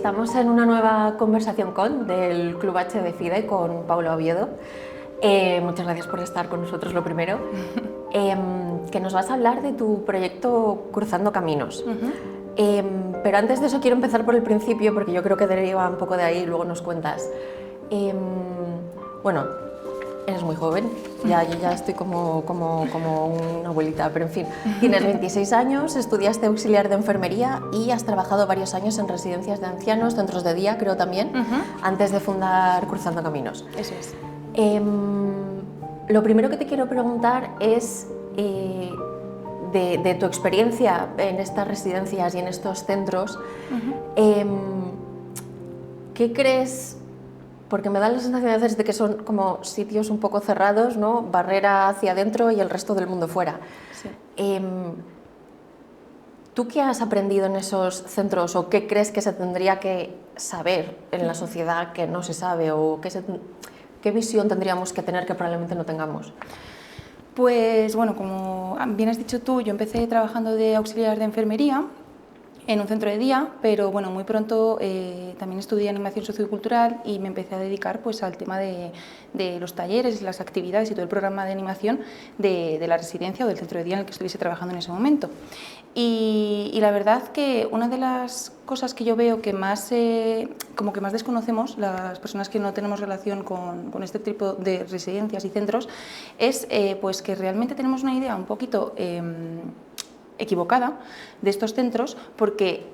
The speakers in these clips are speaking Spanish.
Estamos en una nueva conversación del Club H de FIDE con Paula Oviedo. Muchas gracias por estar con nosotros, lo primero. Que nos vas a hablar de tu proyecto Cruzando Caminos. Pero antes de eso quiero empezar por el principio, porque yo creo que deriva un poco de ahí y luego nos cuentas. Bueno, eres muy joven, yo ya estoy como una abuelita, pero en fin, tienes 26 años, estudiaste auxiliar de enfermería y has trabajado varios años en residencias de ancianos, centros de día, creo también, antes de fundar Cruzando Caminos. Eso es. Lo primero que te quiero preguntar es de tu experiencia en estas residencias y en estos centros, ¿qué crees? Porque me da la sensación a veces de que son como sitios un poco cerrados, ¿no? Barrera hacia adentro y el resto del mundo fuera. Sí. ¿Tú qué has aprendido en esos centros o qué crees que se tendría que saber en la sociedad que no se sabe o qué visión tendríamos que tener que probablemente no tengamos? Pues bueno, como bien has dicho tú, yo empecé trabajando de auxiliar de enfermería en un centro de día, pero bueno, muy pronto también estudié animación sociocultural y me empecé a dedicar pues al tema de los talleres, las actividades y todo el programa de animación de la residencia o del centro de día en el que estuviese trabajando en ese momento. Y la verdad que una de las cosas que yo veo que más, como que más desconocemos las personas que no tenemos relación con este tipo de residencias y centros es pues que realmente tenemos una idea un poquito equivocada de estos centros, porque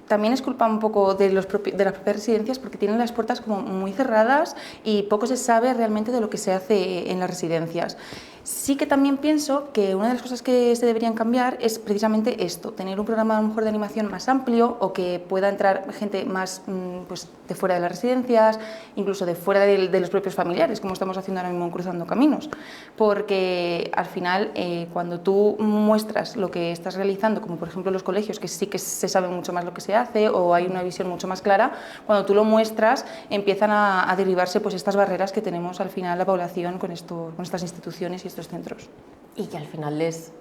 también es culpa un poco de las propias residencias, porque tienen las puertas como muy cerradas y poco se sabe realmente de lo que se hace en las residencias. Sí que también pienso que una de las cosas que se deberían cambiar es precisamente esto, tener un programa a lo mejor de animación más amplio o que pueda entrar gente más pues, de fuera de las residencias, incluso de fuera de los propios familiares, como estamos haciendo ahora mismo en Cruzando Caminos, porque al final cuando tú muestras lo que estás realizando, como por ejemplo los colegios, que sí que se sabe mucho más lo que se hace o hay una visión mucho más clara, cuando tú lo muestras empiezan a derribarse pues, estas barreras que tenemos al final la población con estas instituciones y estos centros. Y que al final les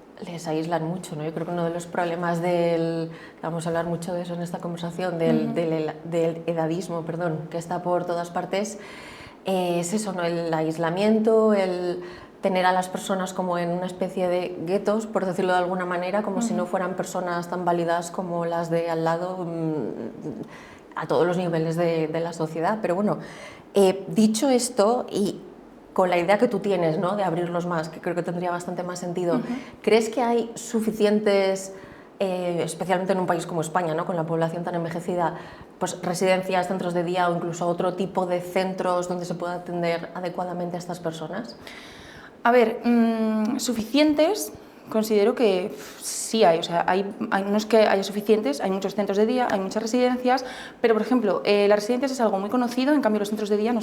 aíslan mucho, ¿no? Yo creo que uno de los problemas vamos a hablar mucho de eso en esta conversación, del edadismo, que está por todas partes, es eso, ¿no? El aislamiento, el tener a las personas como en una especie de guetos, por decirlo de alguna manera, como si no fueran personas tan válidas como las de al lado, a todos los niveles de la sociedad. Pero bueno, dicho esto, y con la idea que tú tienes, ¿no?, de abrirlos más, que creo que tendría bastante más sentido, ¿crees que hay suficientes, especialmente en un país como España, ¿no?, con la población tan envejecida, pues residencias, centros de día o incluso otro tipo de centros donde se pueda atender adecuadamente a estas personas? A ver, suficientes, considero que sí hay, o sea, no es que haya suficientes, hay muchos centros de día, hay muchas residencias, pero por ejemplo, las residencias es algo muy conocido, en cambio los centros de día no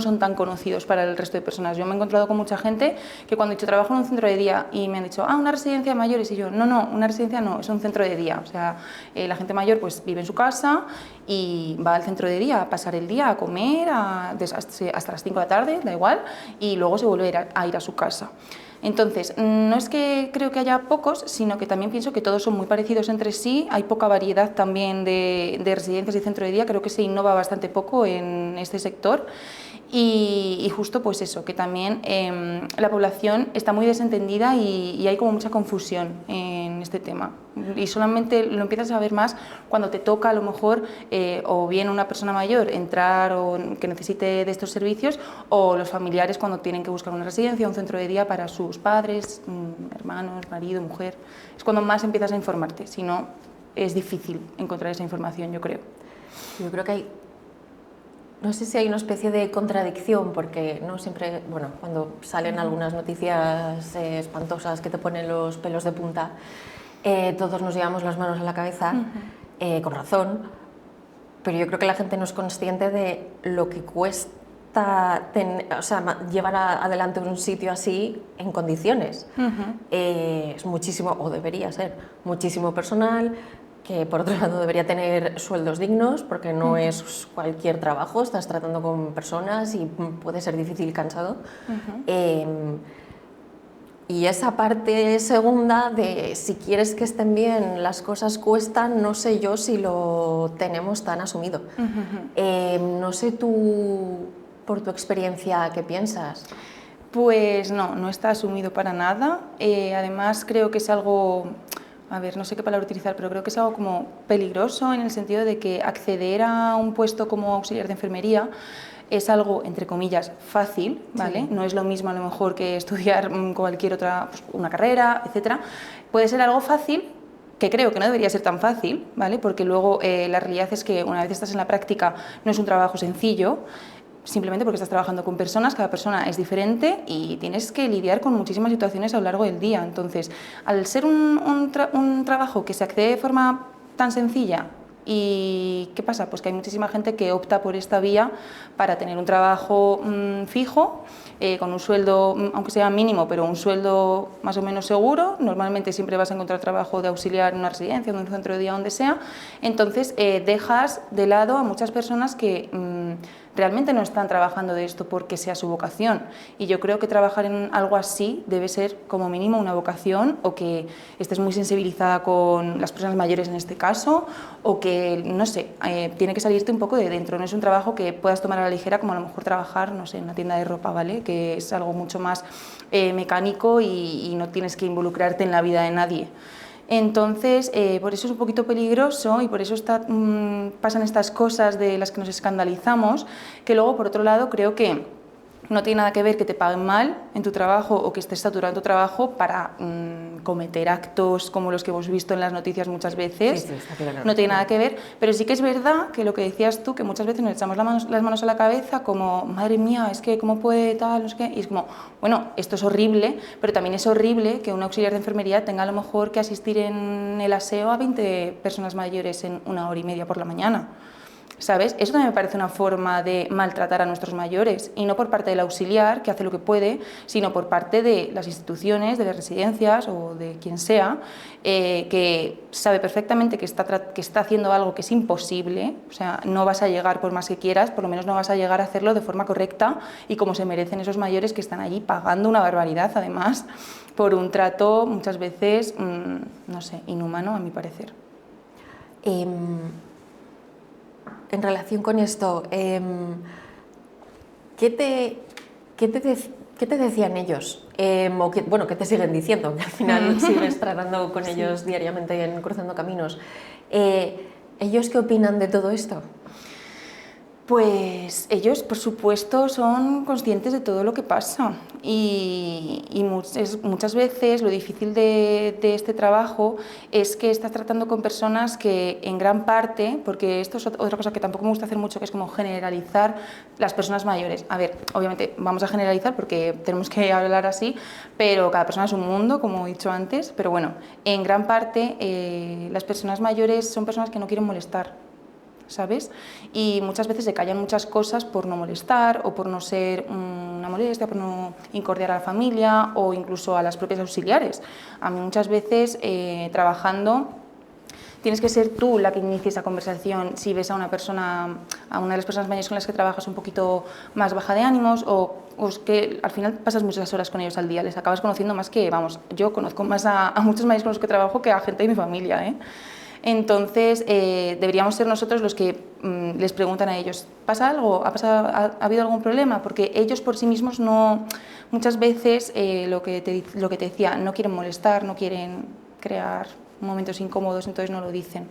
son tan conocidos para el resto de personas. Yo me he encontrado con mucha gente que cuando he dicho trabajo en un centro de día y me han dicho, una residencia de mayores, y yo, no, una residencia no, es un centro de día, o sea, la gente mayor pues vive en su casa y va al centro de día a pasar el día, a comer, hasta las 5 de la tarde, da igual, y luego se vuelve a ir a su casa. Entonces, no es que creo que haya pocos, sino que también pienso que todos son muy parecidos entre sí, hay poca variedad también de residencias y centro de día, creo que se innova bastante poco en este sector. Y justo pues eso, que también la población está muy desentendida y hay como mucha confusión en este tema. Y solamente lo empiezas a ver más cuando te toca a lo mejor o bien una persona mayor entrar o que necesite de estos servicios, o los familiares cuando tienen que buscar una residencia, un centro de día para sus padres, hermanos, marido, mujer. Es cuando más empiezas a informarte, si no es difícil encontrar esa información, yo creo. Yo creo que hay... No sé si hay una especie de contradicción, porque no siempre, bueno, cuando salen algunas noticias espantosas que te ponen los pelos de punta, todos nos llevamos las manos a la cabeza, con razón, pero yo creo que la gente no es consciente de lo que cuesta llevar adelante un sitio así en condiciones. Es muchísimo, o debería ser, muchísimo personal, que por otro lado debería tener sueldos dignos, porque no es cualquier trabajo, estás tratando con personas y puede ser difícil y cansado. Y esa parte segunda de si quieres que estén bien, las cosas cuestan, no sé yo si lo tenemos tan asumido. No sé tú, por tu experiencia, ¿qué piensas? Pues no, no está asumido para nada. Además creo que es algo, a ver, no sé qué palabra utilizar, pero creo que es algo como peligroso en el sentido de que acceder a un puesto como auxiliar de enfermería es algo, entre comillas, fácil, ¿vale? Sí. No es lo mismo a lo mejor que estudiar cualquier otra, pues, una carrera, etcétera. Puede ser algo fácil, que creo que no debería ser tan fácil, ¿vale? Porque luego la realidad es que una vez estás en la práctica no es un trabajo sencillo, simplemente porque estás trabajando con personas, cada persona es diferente y tienes que lidiar con muchísimas situaciones a lo largo del día. Entonces, al ser un trabajo que se accede de forma tan sencilla, ¿y qué pasa? Pues que hay muchísima gente que opta por esta vía para tener un trabajo fijo, con un sueldo, aunque sea mínimo, pero un sueldo más o menos seguro. Normalmente siempre vas a encontrar trabajo de auxiliar en una residencia, en un centro de día, donde sea. Entonces dejas de lado a muchas personas que realmente no están trabajando de esto porque sea su vocación. Y yo creo que trabajar en algo así debe ser como mínimo una vocación, o que estés muy sensibilizada con las personas mayores en este caso, o que, no sé, tiene que salirte un poco de dentro. No es un trabajo que puedas tomar a la ligera, como a lo mejor trabajar, no sé, en una tienda de ropa, ¿vale? Que es algo mucho más mecánico y no tienes que involucrarte en la vida de nadie. Entonces, por eso es un poquito peligroso y por eso pasan estas cosas de las que nos escandalizamos, que luego, por otro lado, creo que no tiene nada que ver que te paguen mal en tu trabajo o que estés saturado en tu trabajo para cometer actos como los que hemos visto en las noticias muchas veces. Sí, está claro. No tiene nada que ver, pero sí que es verdad que lo que decías tú, que muchas veces nos echamos las manos a la cabeza como, madre mía, es que cómo puede tal, no sé qué, y es como, bueno, esto es horrible, pero también es horrible que un auxiliar de enfermería tenga a lo mejor que asistir en el aseo a 20 personas mayores en 1 hora y media por la mañana. ¿Sabes? Eso también me parece una forma de maltratar a nuestros mayores, y no por parte del auxiliar, que hace lo que puede, sino por parte de las instituciones, de las residencias o de quien sea, que sabe perfectamente que está haciendo algo que es imposible. O sea, no vas a llegar por más que quieras, por lo menos no vas a llegar a hacerlo de forma correcta y como se merecen esos mayores que están allí pagando una barbaridad, además, por un trato muchas veces, no sé, inhumano, a mi parecer. En relación con esto, ¿qué te decían ellos? O ¿qué te siguen diciendo? Que al final sigues tratando con ellos diariamente en Cruzando Caminos. ¿Ellos qué opinan de todo esto? Pues ellos, por supuesto, son conscientes de todo lo que pasa y muchas veces lo difícil de este trabajo es que estás tratando con personas que en gran parte, porque esto es otra cosa que tampoco me gusta hacer mucho, que es como generalizar las personas mayores. A ver, obviamente vamos a generalizar porque tenemos que hablar así, pero cada persona es un mundo, como he dicho antes, pero bueno, en gran parte las personas mayores son personas que no quieren molestar, ¿sabes? Y muchas veces se callan muchas cosas por no molestar o por no ser una molestia, por no incordiar a la familia o incluso a las propias auxiliares. A mí muchas veces trabajando tienes que ser tú la que inicie esa conversación si ves a una persona, a una de las personas mayores con las que trabajas un poquito más baja de ánimos o es que al final pasas muchas horas con ellos al día, les acabas conociendo más que, vamos, yo conozco más a muchos mayores con los que trabajo que a gente de mi familia, ¿eh? Entonces, deberíamos ser nosotros los que les preguntan a ellos, ¿pasa algo? ¿Ha habido algún problema? Porque ellos por sí mismos no, muchas veces, lo que te decía, no quieren molestar, no quieren crear momentos incómodos, entonces no lo dicen.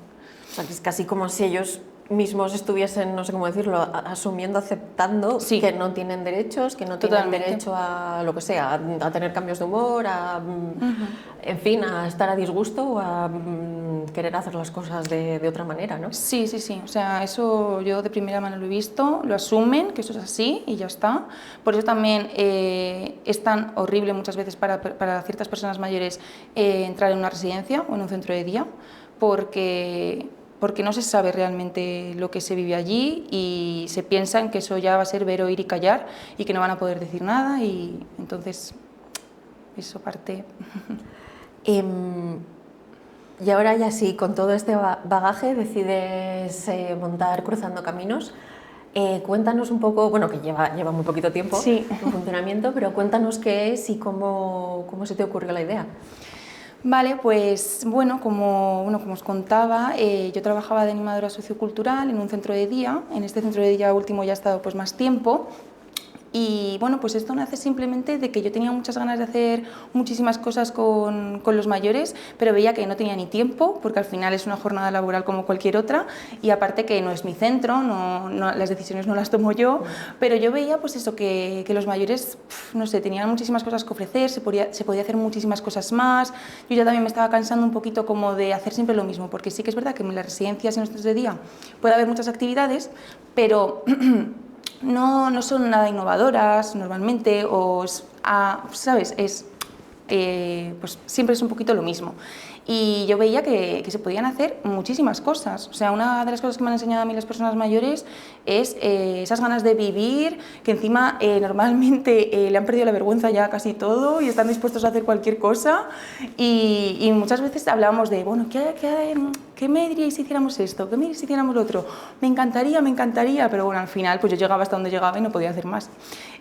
O sea, que es casi como si ellos mismos estuviesen, no sé cómo decirlo, asumiendo, aceptando que no tienen derechos, que no tienen derecho a lo que sea, a tener cambios de humor, en fin, a estar a disgusto o a querer hacer las cosas de otra manera, ¿no? Sí, sí, sí, o sea, eso yo de primera mano lo he visto, lo asumen, que eso es así y ya está. Por eso también es tan horrible muchas veces para ciertas personas mayores entrar en una residencia o en un centro de día, porque no se sabe realmente lo que se vive allí y se piensan que eso ya va a ser ver, oír y callar y que no van a poder decir nada, y entonces eso parte. Y ahora ya sí, con todo este bagaje decides montar Cruzando Caminos. Cuéntanos un poco, bueno, que lleva muy poquito tiempo Sí. en funcionamiento, pero cuéntanos qué es y cómo se te ocurrió la idea. Vale, pues bueno, como os contaba, yo trabajaba de animadora sociocultural en un centro de día. En este centro de día último ya he estado pues más tiempo. Y bueno, pues esto nace simplemente de que yo tenía muchas ganas de hacer muchísimas cosas con los mayores, pero veía que no tenía ni tiempo, porque al final es una jornada laboral como cualquier otra, y aparte que no es mi centro, las decisiones no las tomo yo, pero yo veía pues eso, que los mayores, no sé, tenían muchísimas cosas que ofrecer, se podía hacer muchísimas cosas más. Yo ya también me estaba cansando un poquito como de hacer siempre lo mismo, porque sí que es verdad que en las residencias y en los centros de día puede haber muchas actividades, pero no son nada innovadoras normalmente, ¿sabes? Pues siempre es un poquito lo mismo. Y yo veía que se podían hacer muchísimas cosas. O sea, una de las cosas que me han enseñado a mí las personas mayores es esas ganas de vivir, que encima normalmente le han perdido la vergüenza ya casi todo y están dispuestos a hacer cualquier cosa. Y muchas veces hablábamos de, bueno, ¿qué me diríais si hiciéramos esto? ¿Qué me diríais si hiciéramos lo otro? Me encantaría, pero bueno, al final pues yo llegaba hasta donde llegaba y no podía hacer más.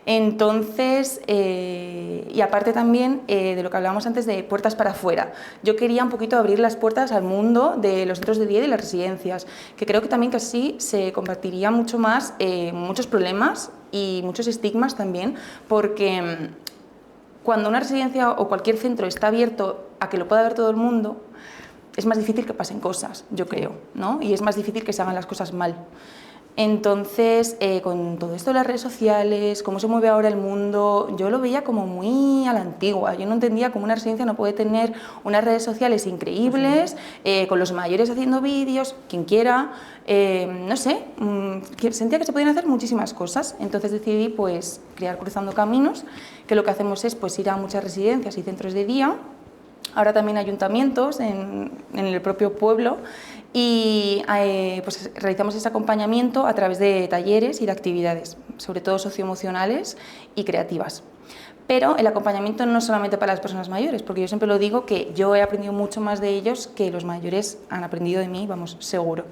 Entonces, y aparte también de lo que hablábamos antes de puertas para afuera, yo quería un poquito abrir las puertas al mundo de los centros de día y de las residencias, que creo que también que así se combatiría mucho más muchos problemas y muchos estigmas también, porque cuando una residencia o cualquier centro está abierto a que lo pueda ver todo el mundo, es más difícil que pasen cosas, yo creo, ¿no? Y es más difícil que se hagan las cosas mal. Entonces, con todo esto de las redes sociales, cómo se mueve ahora el mundo, yo lo veía como muy a la antigua. Yo no entendía cómo una residencia no puede tener unas redes sociales increíbles, con los mayores haciendo vídeos, quien quiera, no sé, sentía que se podían hacer muchísimas cosas. Entonces decidí pues crear Cruzando Caminos, que lo que hacemos es pues ir a muchas residencias y centros de día, ahora también ayuntamientos en el propio pueblo, y pues realizamos ese acompañamiento a través de talleres y de actividades, sobre todo socioemocionales y creativas. Pero el acompañamiento no es solamente para las personas mayores, porque yo siempre lo digo que yo he aprendido mucho más de ellos que los mayores han aprendido de mí, vamos, seguro.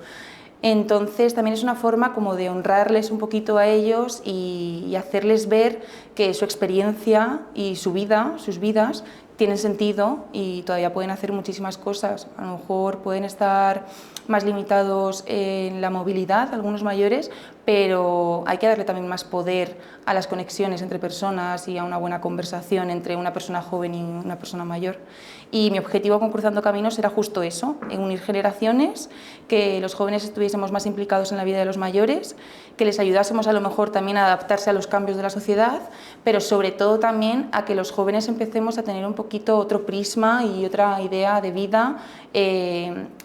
Entonces también es una forma como de honrarles un poquito a ellos y hacerles ver que su experiencia y su vida, sus vidas, tienen sentido y todavía pueden hacer muchísimas cosas. A lo mejor pueden estar más limitados en la movilidad, algunos mayores, pero hay que darle también más poder a las conexiones entre personas y a una buena conversación entre una persona joven y una persona mayor. Y mi objetivo con Cruzando Caminos era justo eso, unir generaciones, que los jóvenes estuviésemos más implicados en la vida de los mayores, que les ayudásemos a lo mejor también a adaptarse a los cambios de la sociedad, pero sobre todo también a que los jóvenes empecemos a tener un poquito otro prisma y otra idea de vida,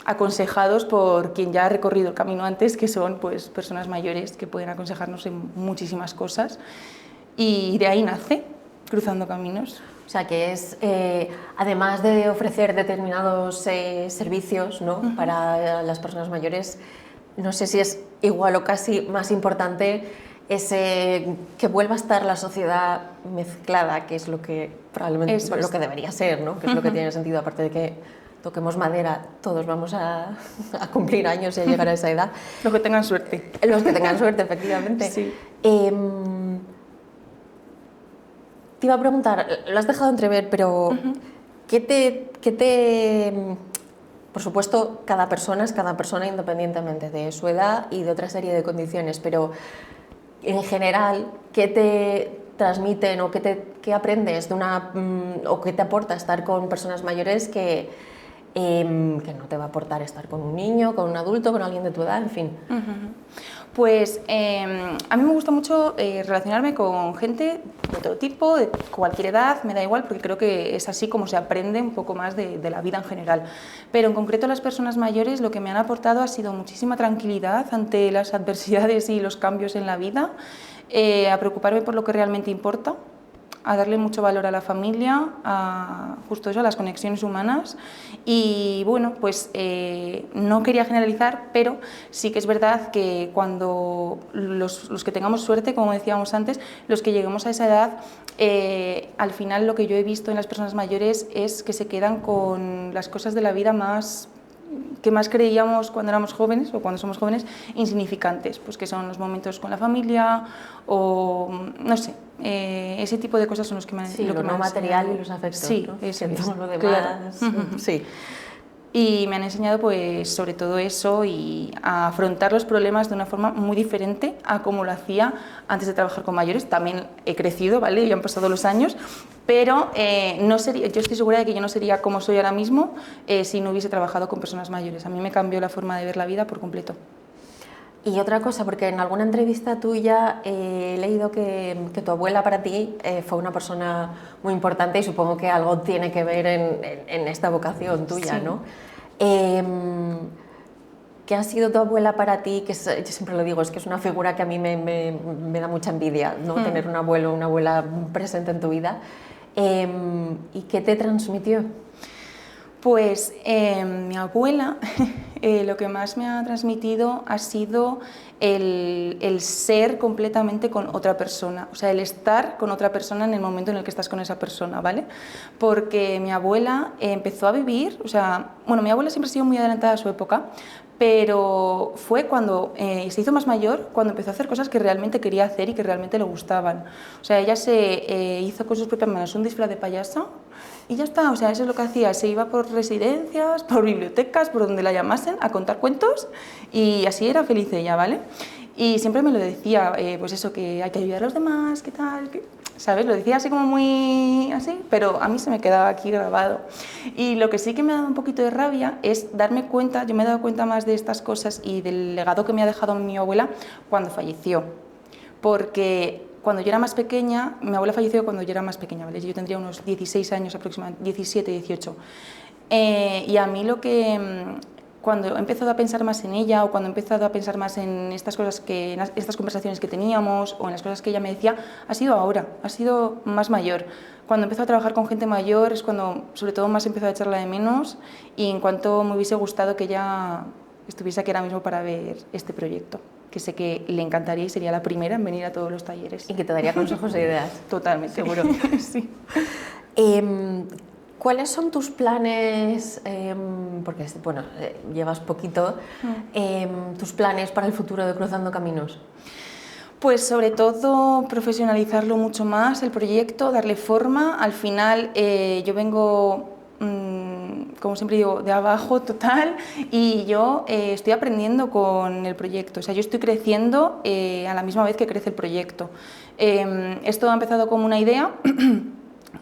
aconsejados por quien ya ha recorrido el camino antes, que son pues personas mayores que pueden aconsejarnos en muchísimas cosas, y de ahí nace Cruzando Caminos. O sea, que es, además de ofrecer determinados servicios, ¿no? Para las personas mayores, no sé si es igual o casi más importante que vuelva a estar la sociedad mezclada, que es lo que probablemente es lo que debería ser, ¿no? Que es lo que tiene sentido, aparte de que toquemos madera, todos vamos a cumplir años y a llegar a esa edad. Los que tengan suerte. Los que tengan suerte, efectivamente. Sí. Te iba a preguntar, lo has dejado entrever, pero por supuesto, cada persona es cada persona independientemente de su edad y de otra serie de condiciones, pero en general, ¿qué te transmiten o qué aprendes o qué te aporta estar con personas mayores que no te va a aportar estar con un niño, con un adulto, con alguien de tu edad, en fin? Pues a mí me gusta mucho relacionarme con gente de todo tipo, de cualquier edad, me da igual, porque creo que es así como se aprende un poco más de la vida en general. Pero en concreto las personas mayores lo que me han aportado ha sido muchísima tranquilidad ante las adversidades y los cambios en la vida, a preocuparme por lo que realmente importa, a darle mucho valor a la familia, a justo eso, a las conexiones humanas. Y bueno, pues no quería generalizar, pero sí que es verdad que cuando los que tengamos suerte, como decíamos antes, los que lleguemos a esa edad, al final lo que yo he visto en las personas mayores es que se quedan con las cosas de la vida más que más creíamos cuando éramos jóvenes o cuando somos jóvenes insignificantes, pues que son los momentos con la familia o no sé, ese tipo de cosas son los que me sí, lo no material y los afectos, sí, ¿no? eso es, lo demás, claro. Sí. Y me han enseñado pues sobre todo eso y a afrontar los problemas de una forma muy diferente a como lo hacía antes de trabajar con mayores. También he crecido, ¿vale? Ya han pasado los años, pero no sería, yo estoy segura de que yo no sería como soy ahora mismo si no hubiese trabajado con personas mayores. A mí me cambió la forma de ver la vida por completo. Y otra cosa, porque en alguna entrevista tuya he leído que tu abuela para ti fue una persona muy importante y supongo que algo tiene que ver en esta vocación tuya, sí. ¿no? ¿Qué ha sido tu abuela para ti? Que yo siempre lo digo, es que es una figura que a mí me da mucha envidia, ¿no? Tener un abuelo o una abuela presente en tu vida. ¿Y qué te transmitió? Pues mi abuela lo que más me ha transmitido ha sido el ser completamente con otra persona, o sea, el estar con otra persona en el momento en el que estás con esa persona, ¿vale? Porque mi abuela empezó a vivir, o sea, bueno, mi abuela siempre ha sido muy adelantada a su época, pero fue cuando se hizo más mayor, cuando empezó a hacer cosas que realmente quería hacer y que realmente le gustaban. O sea, ella se hizo con sus propias manos un disfraz de payasa y ya está, o sea, eso es lo que hacía, se iba por residencias, por bibliotecas, por donde la llamasen, a contar cuentos y así era feliz ella, ¿vale? Y siempre me lo decía, pues eso, que hay que ayudar a los demás, qué tal, ¿sabes? Lo decía así como muy así, pero a mí se me quedaba aquí grabado. Y lo que sí que me ha dado un poquito de rabia es darme cuenta, yo me he dado cuenta más de estas cosas y del legado que me ha dejado mi abuela cuando falleció. Porque cuando yo era más pequeña, mi abuela falleció cuando yo era más pequeña, ¿vale? Yo tendría unos 16 años aproximadamente, 17, 18. Y a mí lo que, cuando he empezado a pensar más en ella o cuando he empezado a pensar más en estas cosas en estas conversaciones que teníamos o en las cosas que ella me decía, ha sido ahora, ha sido más mayor. Cuando empezó a trabajar con gente mayor es cuando sobre todo más empezó a echarla de menos y en cuanto me hubiese gustado que ella estuviese aquí ahora mismo para ver este proyecto, que sé que le encantaría y sería la primera en venir a todos los talleres. Y que te daría consejos e ideas. Totalmente. Seguro. Sí. ¿Cuáles son tus planes, porque bueno, llevas poquito, tus planes para el futuro de Cruzando Caminos? Pues sobre todo profesionalizarlo mucho más, el proyecto, darle forma. Al final yo vengo, como siempre digo, de abajo total y yo estoy aprendiendo con el proyecto. O sea, yo estoy creciendo a la misma vez que crece el proyecto. Esto ha empezado como una idea.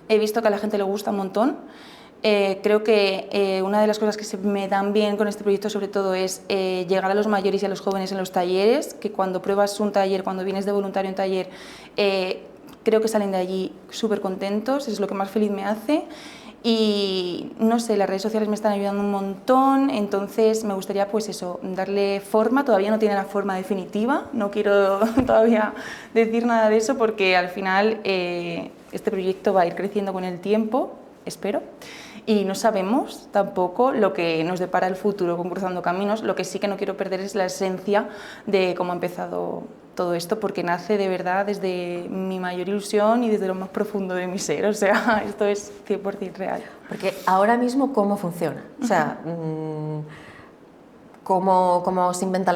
He visto que a la gente le gusta un montón. Creo que una de las cosas que se me dan bien con este proyecto sobre todo es llegar a los mayores y a los jóvenes en los talleres, que cuando pruebas un taller, cuando vienes de voluntario a un taller, creo que salen de allí súper contentos, es lo que más feliz me hace. Y no sé, las redes sociales me están ayudando un montón, entonces me gustaría pues eso, darle forma. Todavía no tiene la forma definitiva, no quiero todavía decir nada de eso porque al final este proyecto va a ir creciendo con el tiempo, espero, y no sabemos tampoco lo que nos depara el futuro con Cruzando Caminos. Lo que sí que no quiero perder es la esencia de cómo ha empezado todo esto, porque nace de verdad desde mi mayor ilusión y desde lo más profundo de mi ser, o sea, esto es 100% real. Porque ahora mismo, ¿cómo funciona? O sea, ¿cómo se inventan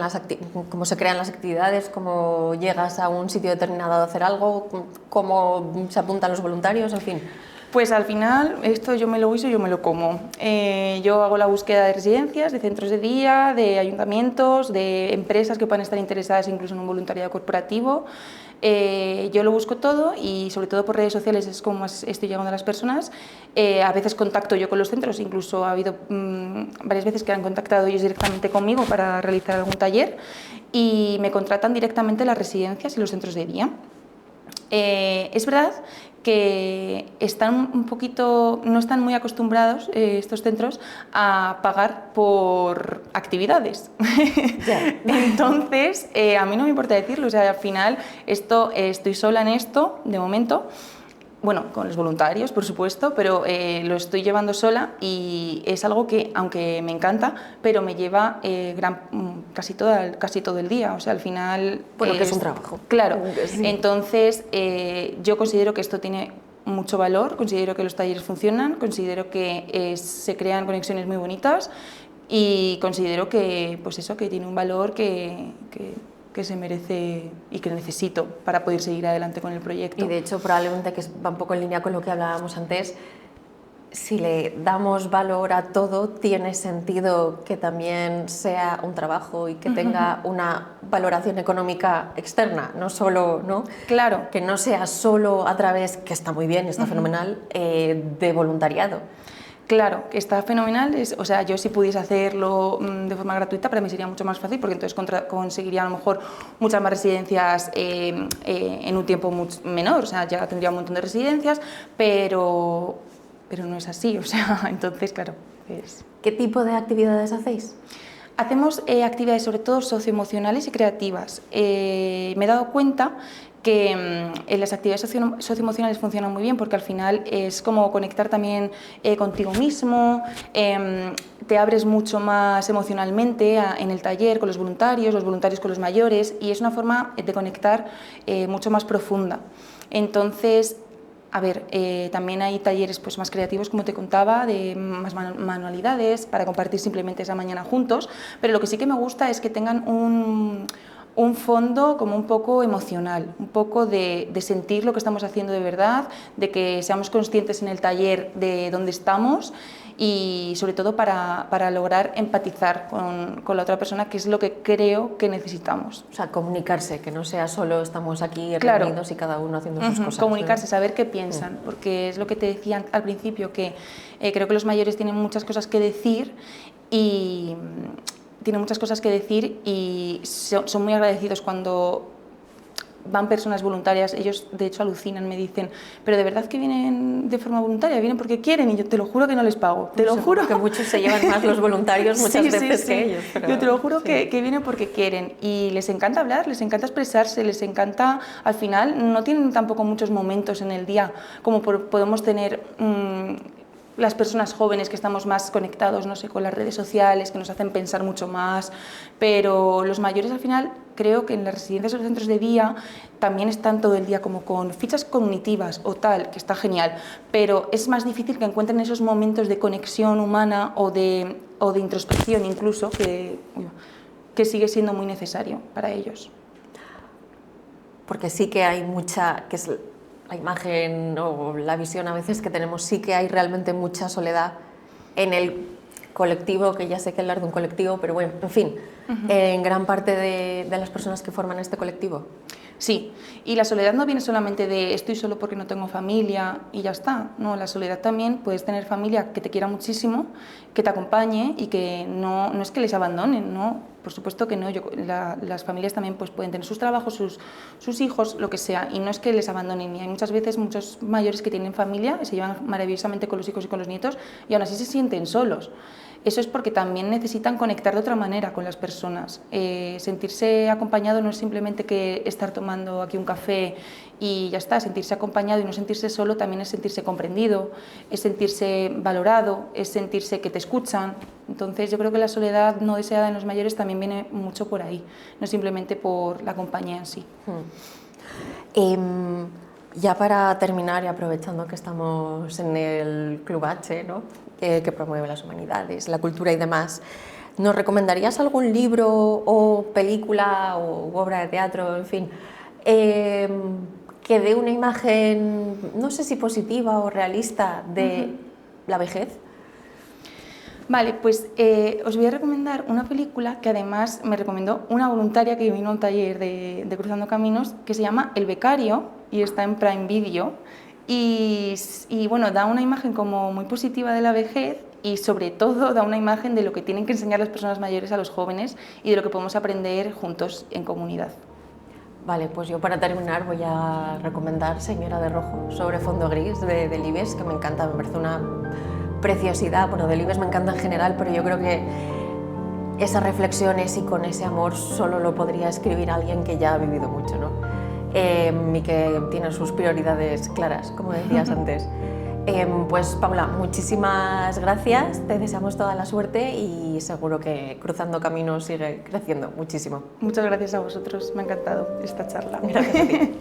cómo se crean las actividades? ¿Cómo llegas a un sitio determinado a hacer algo? ¿Cómo se apuntan los voluntarios? En fin. Pues al final, esto yo me lo guiso y yo me lo como. Yo hago la búsqueda de residencias, de centros de día, de ayuntamientos, de empresas que puedan estar interesadas incluso en un voluntariado corporativo. Yo lo busco todo y sobre todo por redes sociales es como más estoy llegando a las personas. A veces contacto yo con los centros, incluso ha habido varias veces que han contactado ellos directamente conmigo para realizar algún taller y me contratan directamente las residencias y los centros de día. Es verdad que están un poquito, no están muy acostumbrados estos centros a pagar por actividades. Yeah. Entonces, a mí no me importa decirlo, o sea, al final estoy sola en esto, de momento. Bueno, con los voluntarios, por supuesto, pero lo estoy llevando sola y es algo que, aunque me encanta, pero me lleva casi todo el día. O sea, al final... Bueno, que es un trabajo. Claro. Sí. Entonces, yo considero que esto tiene mucho valor, considero que los talleres funcionan, considero que se crean conexiones muy bonitas y considero que, pues eso, que tiene un valor que se merece y que necesito para poder seguir adelante con el proyecto. Y de hecho, probablemente, que va un poco en línea con lo que hablábamos antes, si le damos valor a todo, tiene sentido que también sea un trabajo y que tenga una valoración económica externa, no solo, ¿no? Claro. Que no sea solo a través, que está muy bien, está fenomenal, de voluntariado. Claro, que está fenomenal. O sea, yo si pudiese hacerlo de forma gratuita, para mí sería mucho más fácil, porque entonces conseguiría a lo mejor muchas más residencias en un tiempo mucho menor. O sea, ya tendría un montón de residencias, pero no es así. O sea, entonces, claro. ¿Qué tipo de actividades hacéis? Hacemos actividades sobre todo socioemocionales y creativas. Me he dado cuenta que las actividades socioemocionales funcionan muy bien, porque al final es como conectar también contigo mismo, te abres mucho más emocionalmente en el taller con los voluntarios con los mayores, y es una forma de conectar mucho más profunda. Entonces, a ver, también hay talleres pues, más creativos, como te contaba, de más manualidades, para compartir simplemente esa mañana juntos, pero lo que sí que me gusta es que tengan un fondo como un poco emocional, un poco de sentir lo que estamos haciendo de verdad, de que seamos conscientes en el taller de dónde estamos, y sobre todo para lograr empatizar con la otra persona, que es lo que creo que necesitamos. O sea, comunicarse, que no sea solo estamos aquí reunidos y cada uno haciendo sus cosas. Comunicarse, ¿no? Saber qué piensan, porque es lo que te decía al principio, que creo que los mayores tienen muchas cosas que decir y son muy agradecidos cuando van personas voluntarias. Ellos de hecho alucinan, me dicen, pero de verdad que vienen de forma voluntaria, vienen porque quieren, y yo te lo juro que no les pago, te lo juro. Que muchos se llevan más los voluntarios muchas veces que ellos. Pero yo te lo juro que vienen porque quieren, y les encanta hablar, les encanta expresarse, les encanta, al final no tienen tampoco muchos momentos en el día como podemos tener las personas jóvenes, que estamos más conectados, no sé, con las redes sociales, que nos hacen pensar mucho más, pero los mayores al final creo que en las residencias o los centros de día también están todo el día como con fichas cognitivas o tal, que está genial, pero es más difícil que encuentren esos momentos de conexión humana o de introspección incluso, que sigue siendo muy necesario para ellos. Porque sí que hay mucha, que es la imagen o la visión a veces que tenemos, sí que hay realmente mucha soledad en el colectivo, que ya sé que hablar de un colectivo, pero bueno, en fin, en gran parte de las personas que forman este colectivo. Sí, y la soledad no viene solamente de estoy solo porque no tengo familia y ya está. No, la soledad también puedes tener familia que te quiera muchísimo, que te acompañe y que no es que les abandonen, no, por supuesto que no. Las familias también pues, pueden tener sus trabajos, sus hijos, lo que sea, y no es que les abandonen. Y hay muchas veces muchos mayores que tienen familia, se llevan maravillosamente con los hijos y con los nietos, y aún así se sienten solos. Eso es porque también necesitan conectar de otra manera con las personas. Sentirse acompañado no es simplemente que estar tomando aquí un café y ya está. Sentirse acompañado y no sentirse solo también es sentirse comprendido, es sentirse valorado, es sentirse que te escuchan. Entonces yo creo que la soledad no deseada en los mayores también viene mucho por ahí, no simplemente por la compañía en sí. Ya para terminar, y aprovechando que estamos en el Club H, ¿no? Que promueve las humanidades, la cultura y demás, ¿nos recomendarías algún libro o película o obra de teatro, en fin, que dé una imagen, no sé si positiva o realista, de la vejez? Vale, pues os voy a recomendar una película que además me recomendó una voluntaria que vino a un taller de Cruzando Caminos, que se llama El Becario y está en Prime Video, y bueno, da una imagen como muy positiva de la vejez, y sobre todo da una imagen de lo que tienen que enseñar las personas mayores a los jóvenes y de lo que podemos aprender juntos en comunidad. Vale, pues yo para terminar voy a recomendar Señora de Rojo, sobre fondo gris, de Delibes, que me encanta, me parece una preciosidad. Bueno, Delibes me encanta en general, pero yo creo que esas reflexiones y con ese amor solo lo podría escribir alguien que ya ha vivido mucho, ¿no? Y que tiene sus prioridades claras, como decías antes. Pues Paula, muchísimas gracias, te deseamos toda la suerte y seguro que Cruzando Caminos sigue creciendo muchísimo. Muchas gracias a vosotros, me ha encantado esta charla. Gracias a ti.